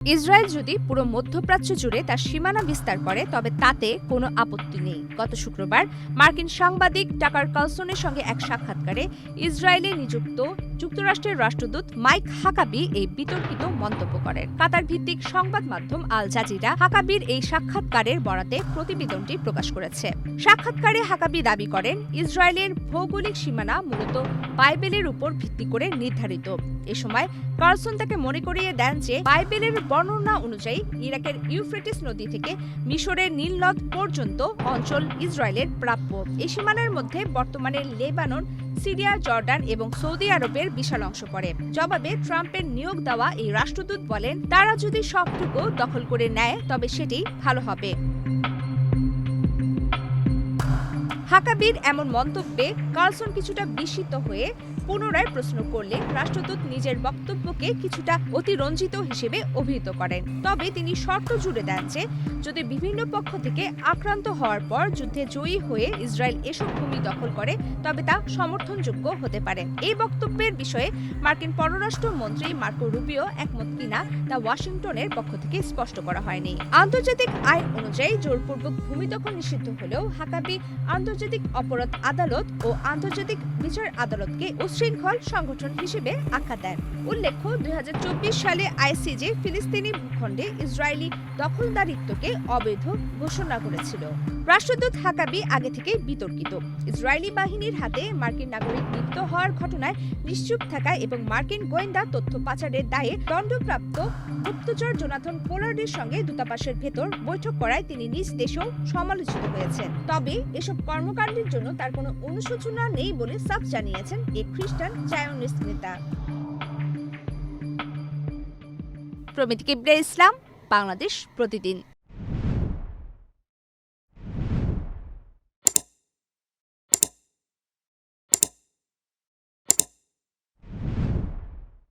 Israel যদি পুরো মধ্যপ্রাচ্য জুড়ে তার সীমানা বিস্তার করে তবে তাতে কোনো আপত্তি নেই। গত শুক্রবার মার্কিন সাংবাদিক টাকার কার্লসনের সঙ্গে এক সাক্ষাৎকারে ইসরায়েলে নিযুক্ত যুক্তরাষ্ট্রের রাষ্ট্রদূত মাইক হাকাবি এই বিতর্কিত মন্তব্য করেন। কাতার ভিত্তিক সংবাদ মাধ্যম আল জাজিরা হাকাবির এই সাক্ষাৎকারের বরাতে প্রতিবেদনটি প্রকাশ করেছে। সাক্ষাৎকারে হাকাবি দাবি করেন, ইসরায়েলের ভৌগোলিক সীমানা মূলত বাইবেলের উপর ভিত্তি করে নির্ধারিত। এ সময় কার্লসন তাকে মনে করিয়ে দেন যে বাইবেলের বর্ণনা অনুযায়ী ইরাকের ইউফ্রেটিস নদী থেকে মিশরের নীল নদ পর্যন্ত অঞ্চল ইসরায়েলের প্রাপ্য। এই সীমানার মধ্যে বর্তমানে লেবানন, সিরিয়া, জর্ডান এবং সৌদি আরবের বিশাল অংশ পড়ে। জবাবে ট্রাম্পের নিয়োগ দেওয়া এই রাষ্ট্রদূত বলেন, তারা যদি সবটুকু দখল করে নেয় তবে সেটি ভালো হবে। হাকাবির এমন মন্তব্যে কার্লসন কিছুটা বিস্মিত হয়ে পুনরায় প্রশ্ন করলে রাষ্ট্রদূত নিজের বক্তব্যকে কিছুটা অতিরঞ্জিত হিসেবে অভিহিত করেন। তবে তিনি শর্ত জুড়ে দেন যে যদি বিভিন্ন পক্ষ থেকে আক্রান্ত হওয়ার পর যুদ্ধে জয়ী হয়ে ইসরায়েল এসব ভূমি দখল করে তবে তা সমর্থনযোগ্য হতে পারে। এই বক্তব্যের বিষয়ে মার্কিন পররাষ্ট্রমন্ত্রী মার্কো রুবিও একমত কিনা তা ওয়াশিংটনের পক্ষ থেকে স্পষ্ট করা হয়নি। আন্তর্জাতিক আইন অনুযায়ী জোরপূর্বক ভূমি দখল নিষিদ্ধ হলেও হাকাবি আন্তর্জাতিক অপরাধ আদালত ও আন্তর্জাতিক বিচার আদালতকে উচ্ছৃঙ্খল সংগঠন হিসেবে আখ্যা দেন। উল্লেখ্য, 2024 সালে আইসিজে ফিলিস্তিনি ভূখণ্ডে ইসরায়েলি দখলদারিত্বকে অবৈধ ঘোষণা করেছিল। রাষ্ট্রদূত হাকাবি আগে থেকেই বিতর্কিত। ইসরায়েলি বাহিনীর হাতে মার্কিন নাগরিক নিহত হওয়ার ঘটনায় নিশ্চুপ থাকা এবং মার্কিন গোয়েন্দা তথ্য পাচারের দায়ে দণ্ডপ্রাপ্ত গুপ্তচর জোনাথন পোলার্ডের সঙ্গে দূতাবাসের ভেতর বৈঠক করায় তিনি নিজ দেশেও সমালোচিত হয়েছেন। তবে এসব কর্মকাণ্ডের জন্য তার কোনো অনুশোচনা নেই বলে সাফ জানিয়েছেন এই খ্রিস্টান জায়নিস্ট নেতা। প্রমিতি কিবরিয়া ইসলাম, বাংলাদেশ প্রতিদিন।